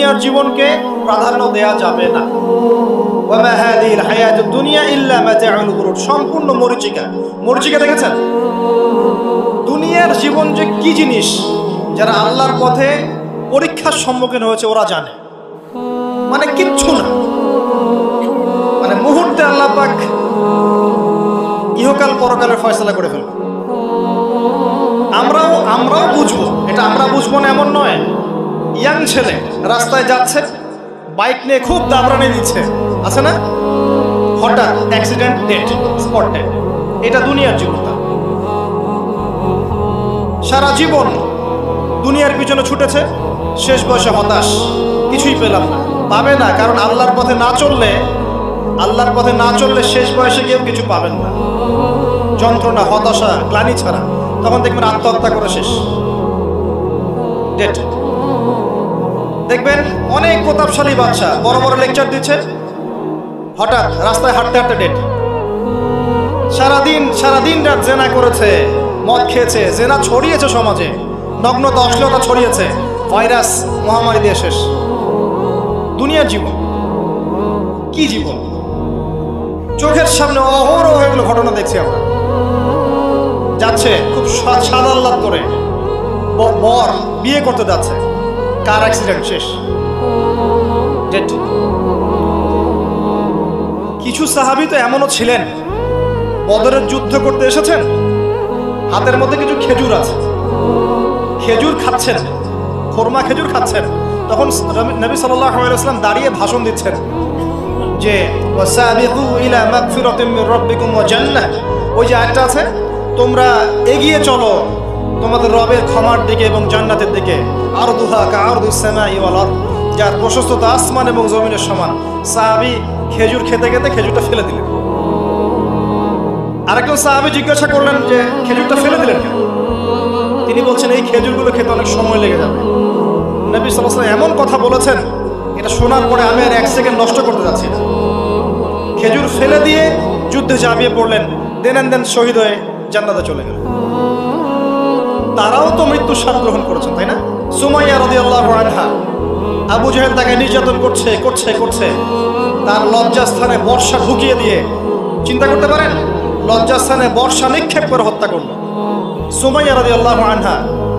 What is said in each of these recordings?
দুনিয়ার জীবনকে প্রাধান্য দেয়া যাবে না। ওয়া মা হাযিহিল হায়াতুদ দুনিয়া ইল্লা মাতাউল গুরুর, সম্পূর্ণ মরীচিকা। মরীচিকা দেখেছেন? দুনিয়ার জীবন যে কি জিনিস, যারা আল্লাহর পথে পরীক্ষার সম্মুখীন হয়েছে ওরা জানে। মানে কিচ্ছু না, মানে মুহূর্তে আল্লাহ পাক ইহকাল পরকালের ফয়সালা করে ফেলবে। আমরাও বুঝবো, এটা আমরা বুঝবো না এমন নয়। ইয়াং ছেলে রাস্তায় যাচ্ছে, বাইক নিয়ে খুব দাবরানি দিচ্ছে, আছে না? হঠাৎ অ্যাক্সিডেন্ট, ডেড, স্পট ডেড। এটা দুনিয়ার জীবনটা। সারা জীবন দুনিয়ার পিছনে ছুটেছে, শেষ বয়সে হতাশ, কিছুই পেলাম না। পাবে না, কারণ আল্লাহর পথে না চললে শেষ বয়সে গিয়েও কিছু পাবেন না। যন্ত্রণা, হতাশা, গ্লানি ছাড়া। তখন দেখবেন আত্মহত্যা করে শেষ, ডেড। দেখবেন অনেক প্রতাপশালী বাচ্চা বড় বড় লেকচার দিচ্ছে, হঠাৎ রাস্তায় হাঁটতে হাঁটতে ডেড। সারাদিন রাত জেনা করেছে, মদ খেয়েছে, জেনা ছড়িয়েছে সমাজে, নগ্নতা, অশ্লীলতা ছড়িয়েছে, ভাইরাস, মহামারী দিয়ে শেষ। দুনিয়ার জীবন কি জীবন! চোখের সামনে অহরহ এগুলো ঘটনা দেখছি আমরা। যাচ্ছে খুব সাদাল্লাদ করে, বর বিয়ে করতে যাচ্ছে, কার অ্যাক্সিডেন্ট, শেষ, ডেড। কিছু সাহাবী তো এমনও ছিলেন, বদরের যুদ্ধ করতে এসেছেন, হাতের মধ্যে কিছু খেজুর আছে, খেজুর খাচ্ছেন, খোরমা খেজুর খাচ্ছেন। তখন নবী সাল্লাল্লাহু আলাইহি ওয়াসাল্লাম দাঁড়িয়ে ভাষণ দিচ্ছেন যে ওয়াসাবিকু ইলা মাগফিরাতিম মির রাব্বিকুম ওয়া জান্নাহ। ওই যে আয়াতটা আছে, তোমরা এগিয়ে চলো তোমাদের রবের ক্ষমার দিকে এবং জান্নাতের দিকে। আরদুহা কাআরদিস সামাই ওয়াল আরদ, যার প্রশস্ততা আসমান এবং জমিনের সমান। সাহাবী খেজুর খেতে খেতে খেজুরটা ফেলে দিলেন। আরেকজন সাহাবী জিজ্ঞাসা করলেন যে খেজুরটা ফেলে দিলেন কেন? তিনি বলছেন এই খেজুরগুলো খেতে অনেক সময় লেগে যাবে। নবী সাল্লাল্লাহু আলাইহি ওয়াসাল্লাম এমন কথা বলেছেন, এটা শোনার পরে আমি আর 1 সেকেন্ড নষ্ট করতে যাচ্ছি না। খেজুর ফেলে দিয়ে যুদ্ধে ঝাঁপিয়ে পড়লেন, দেন শহীদ হয়ে জান্নাতে চলে গেলেন। তারাও তো মৃত্যুর স্বাদ গ্রহণ করেছেন, তাই না? সুমাইয়া রাদিয়াল্লাহু আনহা, আবু জাহেল তাকে নির্যাতন করছে, তার লজ্জাস্থানে বর্ষা ঢুকিয়ে দিয়ে, চিন্তা করতে পারেন, লজ্জাস্থানে বর্ষা নিক্ষেপ করে হত্যা করল। সুমাইয়া রাদিয়াল্লাহু আনহা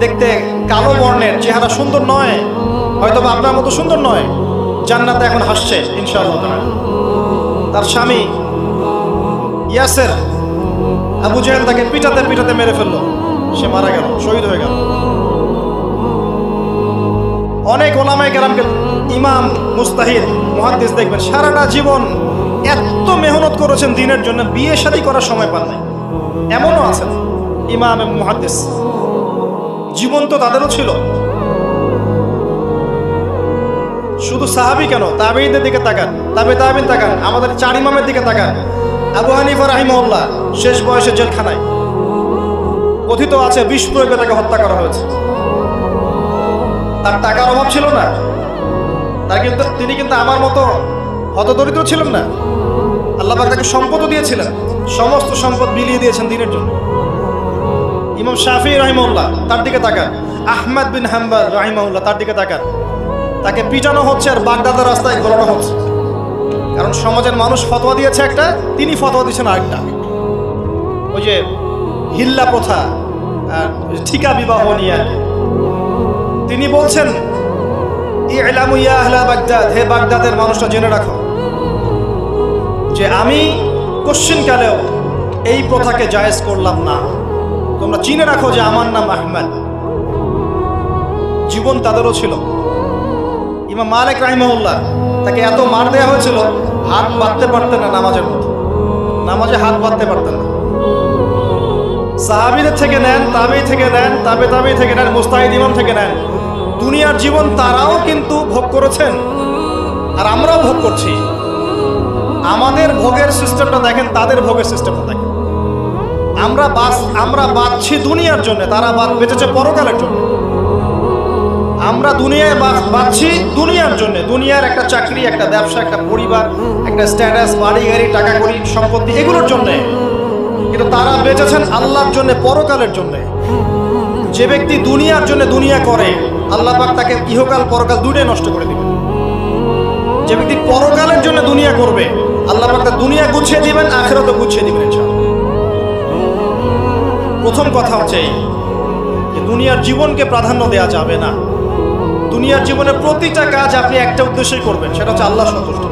দেখতে কালো বর্ণের, চেহারা সুন্দর নয়, হয়তো বা আপনার মতো সুন্দর নয়, জান্নাতে এখন হাসছে ইনশাআল্লাহ। তার স্বামী ইয়াসের, আবু জাহেল তাকে পিটাতে মেরে ফেললো, সে মারা গেল, শহীদ হয়ে গেল। অনেক ওলামায়ে কেরামকে, ইমাম, মুস্তাহিদ, মুহাদ্দিস দেখবেন সারাটা জীবন এত মেহনত করেছেন দিনের জন্য, বিয়ে শাদী করার সময় পান নাই। এমনও আছেন ইমাম এবং মুহাদ্দিস, জীবন তো তাদেরও ছিল। শুধু সাহাবী কেন, তাবেঈদের দিকে তাকান, তাবেঈন তাকান, আমাদের 4 ইমামের দিকে তাকান। আবু হানিফা রাহিমাহুল্লাহ শেষ বয়সে জেলখানায়, কথিত আছে বিষ প্রয়োগে তাকে হত্যা করা হয়েছে। তার টাকার অভাব ছিল না, তিনি কিন্তু আমার মতো হতদরিদ্র ছিলেন না। আল্লাহ পাক তাকে সম্পদও দিয়েছিলেন, সমস্ত সম্পদ বিলিয়ে দিয়েছেন দিনের জন্য। ইমাম শাফিঈ রাহিমাহুল্লাহ, তার দিকে তাকান। আহমদ বিন হাম্বল রাহিমাহুল্লাহ, তার দিকে তাকান। তাকে পিটানো হচ্ছে আর বাগদাদের রাস্তায় ঘোরানো হচ্ছে, কারণ সমাজের মানুষ ফতোয়া দিয়েছে একটা, তিনি ফতোয়া দিয়েছেন আরেকটা। ওই যে হিল্লা প্রথা, ঠিকা বিবাহ নিয়ে তিনি বলছেন, ইলামু ইয়া আহলা বাগদাদ, হে বাগদাদের মানুষরা জেনে রাখো যে আমি কোশ্চিনকালেও এই প্রথাকে জায়েজ করলাম না। তোমরা চিনে রাখো যে আমার নাম আহমদ। জীবন তাদেরও ছিল। ইমাম মালিক রাহিমাহুল্লাহ, তাকে এত মার দেওয়া হয়েছিল, হাত বাঁধতে পারতেন না নামাজের মধ্যে, নামাজে হাত বাঁধতে পারতেন না। সাহাবীদের থেকে নেন, তাবেঈ থেকে নেন, তাবেঈ থেকে নেন, মুস্তাহিদ ইমাম থেকে নেন, দুনিয়ার জীবন তারাও কিন্তু ভোগ করেছেন, আর আমরাও ভোগ করছি। আমাদের ভোগের সিস্টেমটা দেখেন, তাদের ভোগের সিস্টেমটা দেখেন। আমরা বাঁচছি দুনিয়ার জন্য, তারা বেঁচেছে পরকালের জন্য। আমরা দুনিয়ায় বাঁচছি দুনিয়ার জন্য, দুনিয়ার একটা চাকরি, একটা ব্যবসা, একটা পরিবার, একটা স্ট্যাটাস, বাড়ি গাড়ি, টাকা কড়ি, সম্পত্তি, এগুলোর জন্য। কিন্তু তারা বেঁচেছেন আল্লাহর জন্য, পরকালের জন্য। যে ব্যক্তি দুনিয়ার জন্য দুনিয়া করে আল্লাহ পাক তাকে ইহকাল পরকাল দুটোই নষ্ট করে দিবেন। যে ব্যক্তি পরকালের জন্য দুনিয়া করবে আল্লাহ পাক তার দুনিয়া গুছিয়ে দিবেন, আখিরাতও গুছিয়ে দিবেন ইনশাআল্লাহ। প্রথম কথা হচ্ছে যে দুনিয়ার জীবনকে প্রাধান্য দেওয়া যাবে না। দুনিয়ার জীবনের প্রতিটা কাজ আপনি একটা উদ্দেশ্যেই করবেন, সেটা হচ্ছে আল্লাহ সন্তুষ্ট।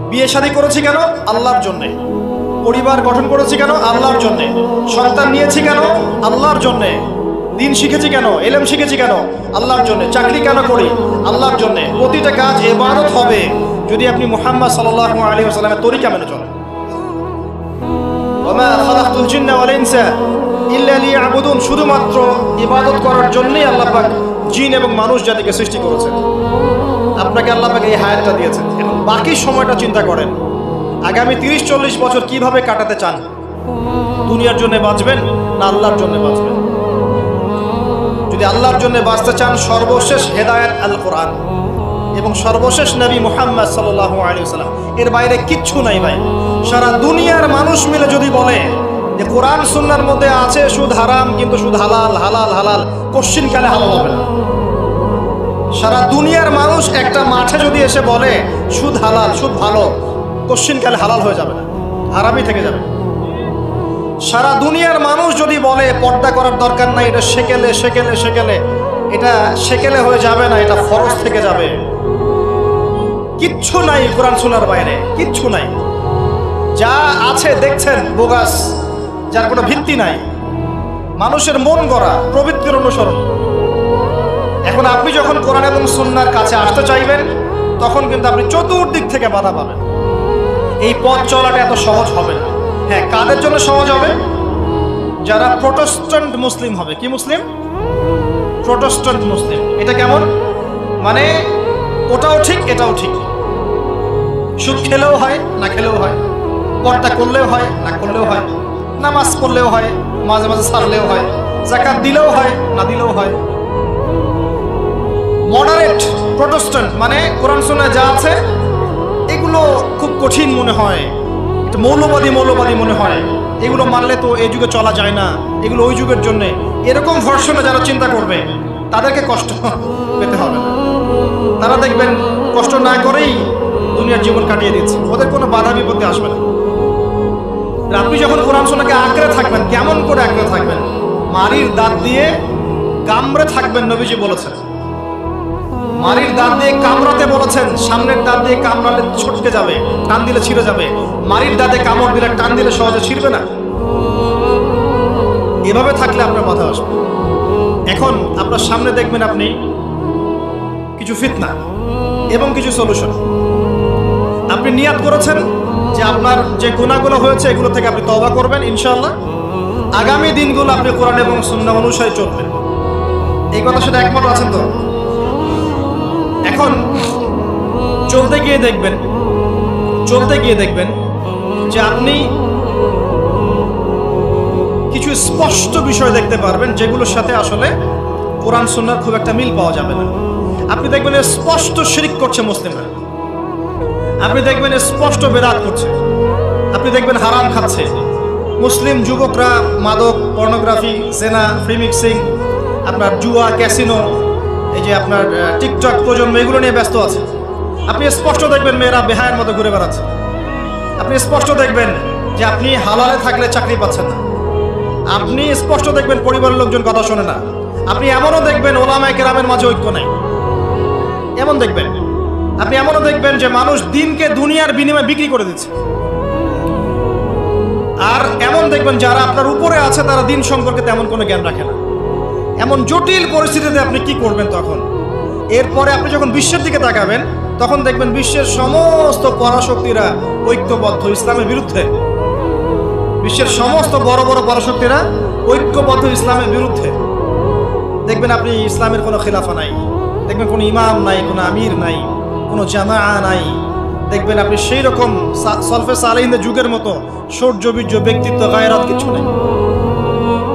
বিয়ে শাদী করেছি কেন? আল্লাহর জন্যে। পরিবার গঠন করেছি কেন? আল্লাহর জন্যে। সন্তান নিয়েছি কেন? আল্লাহর জন্যে। দিন শিখেছি কেন? ইলম শিখেছি কেন? আল্লাহর জন্যে। চাকরি কেন করি? আল্লাহর জন্যে। প্রতিটা কাজ ইবাদত হবে যদি আপনি মুহাম্মদ সাল্লাল্লাহু আলাইহি ওয়াসাল্লামের তরিকা মেনে চলেন। ওয়া মা খালাকতুল জিন্না ওয়াল ইনসা ইল্লা লিয়াবুদুন, শুধুমাত্র ইবাদত করার জন্যই আল্লাহ পাক জিন এবং মানুষ জাতিকে সৃষ্টি করেছেন। আপনাকে আল্লাহ পাক এই হায়াতটা দিয়েছেন। এখন বাকি সময়টা চিন্তা করেন, আগামী 30-40 বছর কিভাবে কাটাতে চান? দুনিয়ার জন্য বাঁচবেন না আল্লাহর জন্য বাঁচবেন? যদি আল্লাহর জন্য বাঁচতে চান, সর্বশেষ হেদায়েত আল কোরআন এবং সর্বশেষ নবী মুহাম্মদ সাল্লাল্লাহু আলাইহি ওয়াসাল্লাম, এর বাইরে কিচ্ছু নাই ভাই। সারা দুনিয়ার মানুষ মিলে যদি বলে যে কোরআন সুন্নাহর মধ্যে আছে সুদ হারাম, কিন্তু সুদ হালাল, হালাল হালাল, কোশ্চিন কালে হালাল হবে না। সারা দুনিয়ার মানুষ একটা মাঠে যদি এসে বলে সুদ হালাল, সুদ ভালো, কোশ্চিন কালে হালাল হয়ে যাবে না, হারামই থেকে যাবে। সারা দুনিয়ার মানুষ যদি বলে পর্দা করার দরকার নাই, এটা সেকেলে সেকেলে সেকেলে, এটা সেকেলে হয়ে যাবে না, এটা ফরজ থেকে যাবে। কিচ্ছু নাই কোরআন সুন্নাহর বাইরে, কিচ্ছু নাই। যা আছে দেখছেন বোগাস, যার কোনো ভিত্তি নাই, মানুষের মন গড়া প্রবৃত্তির অনুসরণ। এখন আপনি যখন কোরআন এবং সুন্নাহর কাছে আসতে চাইবেন, তখন কিন্তু আপনি চতুর্দিক থেকে বাধা পাবেন। এই পথ চলাটা এত সহজ হবে না। হ্যাঁ, কাদের জন্য সহজ হবে? যারা প্রোটেস্ট্যান্ট মুসলিম হবে। কি মুসলিম? প্রোটেস্ট্যান্ট মুসলিম। এটা কেমন? মানে ওটাও ঠিক এটাও ঠিক, সুদ খেলেও হয় না খেলেও হয়, পর্দা করলেও হয় না করলেও হয়, নামাজ পড়লেও হয়, মাঝে মাঝে ছাড়লেও হয়, যাকাত দিলেও হয় না দিলেও হয়। মডারেট প্রোটেস্ট্যান্ট মানে কোরআন সুন্নাহ যা আছে এগুলো খুব কঠিন মনে হয়, একটু মৌলবাদী মৌলবাদী মনে হয়, এগুলো মানলে তো এই যুগে চলা যায় না, এগুলো ওই যুগের জন্যে, এরকম ভার্সনে যারা চিন্তা করবে তাদেরকে কষ্ট পেতে হবে না। তারা দেখবেন কষ্ট না করেই দুনিয়ার জীবন কাটিয়ে দিচ্ছে, ওদের কোনো বাধা বিপত্তি আসবে না। আপনি যখন কোরআন সুন্নাহকে আঁকড়ে থাকবেন, কেমন করে আঁকড়ে থাকবেন? মারির দাঁত দিয়ে কামড়ে থাকবেন, নবীজি বলেছেন। মারির দাঁত দিয়ে কামড়াতে বলেছেন, সামনের দাঁত দিয়ে কামড়ালে ছটকে যাবে, টান দিলে ছিঁড়ে যাবে। মারির দাঁতে কামড় দিলে টান দিলে সহজে ছিঁড়বে না। এভাবে থাকলে আপনার মাথা আসবে। এখন আপনার সামনে দেখবেন আপনি কিছু ফিতনা এবং কিছু সলিউশন। আপনি নিয়াত করেছেন যে আপনার যে গুনাহগুলো হয়েছে এগুলো থেকে আপনি তওবা করবেন ইনশাআল্লাহ। আগামী দিনগুলো আপনি কোরআন এবং সুন্নাহ অনুসারে চলবেন। এই কথা সাথে একমত আছেন তো? এখন চলতে গিয়ে দেখবেন যে আপনি কিছু স্পষ্ট বিষয় দেখতে পারবেন যেগুলোর সাথে আসলে কোরআন সুন্নাহর খুব একটা মিল পাওয়া যাবে না। আপনি দেখবেন স্পষ্ট শিরক করছে মুসলিমরা, আপনি দেখবেন স্পষ্ট বেদাত করছে, আপনি দেখবেন হারাম খাচ্ছে। মুসলিম যুবকরা মাদক, পর্নোগ্রাফি, জেনা, ফ্রি মিক্সিং, আপনার জুয়া, ক্যাসিনো, এই যে আপনার টিকটক প্রজন্ম, এগুলো নিয়ে ব্যস্ত আছে। আপনি স্পষ্ট দেখবেন মেয়েরা বেহায়ের মতো ঘুরে বেড়াচ্ছে। আপনি স্পষ্ট দেখবেন যে আপনি হালালে থাকলে চাকরি পাচ্ছেন না। আপনি স্পষ্ট দেখবেন পরিবারের লোকজন কথা শোনে না। আপনি এমনও দেখবেন ওলামায়ে কেরামের মাঝে ঐক্য নেই, এমন দেখবেন। আপনি এমনও দেখবেন যে মানুষ দিনকে দুনিয়ার বিনিময়ে বিক্রি করে দিচ্ছে। আর এমন দেখবেন যারা আপনার উপরে আছে তারা দিন সম্পর্কে তেমন কোনো জ্ঞান রাখে না। এমন জটিল পরিস্থিতিতে আপনি কি করবেন তখন? এরপরে আপনি যখন বিশ্বের দিকে তাকাবেন তখন দেখবেন বিশ্বের সমস্ত পরাশক্তিরা ঐক্যবদ্ধ ইসলামের বিরুদ্ধে। বিশ্বের সমস্ত বড় বড় পরাশক্তিরা ঐক্যবদ্ধ ইসলামের বিরুদ্ধে। দেখবেন আপনি ইসলামের কোনো খিলাফা নাই, দেখবেন কোনো ইমাম নাই, কোনো আমির নাই, কোনো জামাআ নাই। দেখবেন আপনি সেই রকম সলফে সালেহিনদের যুগের মতো শৌর্য, বীর্য, ব্যক্তিত্ব, গায়রাত কিছু নেই।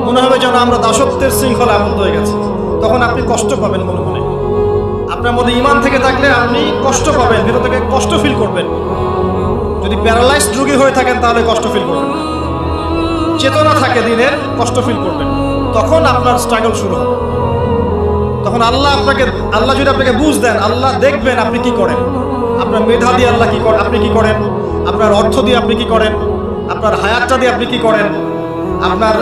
মনে হবে যেন আমরা দাসত্বের শৃঙ্খলা আবদ্ধ হয়ে গেছে। তখন আপনি কষ্ট পাবেন মনে মনে। আপনার মধ্যে ঈমান থেকে থাকলে আপনি কষ্ট পাবেন, ভেতর থেকে কষ্ট ফিল করবেন। যদি প্যারালাইজড রোগী হয়ে থাকেন তাহলে কষ্ট ফিল করবেন, চেতনা থাকে দিনের, কষ্ট ফিল করবেন। তখন আপনার স্ট্রাগল শুরু হবে। তখন আল্লাহ যদি আপনাকে বুঝ দেন, আল্লাহ দেখবেন আপনি কি করেন। আপনার মেধা দিয়ে আল্লাহ কি করেন, আপনি কি করেন, আপনার অর্থ দিয়ে আপনি কি করেন, আপনার হায়াতটা দিয়ে আপনি কি করেন, আপনার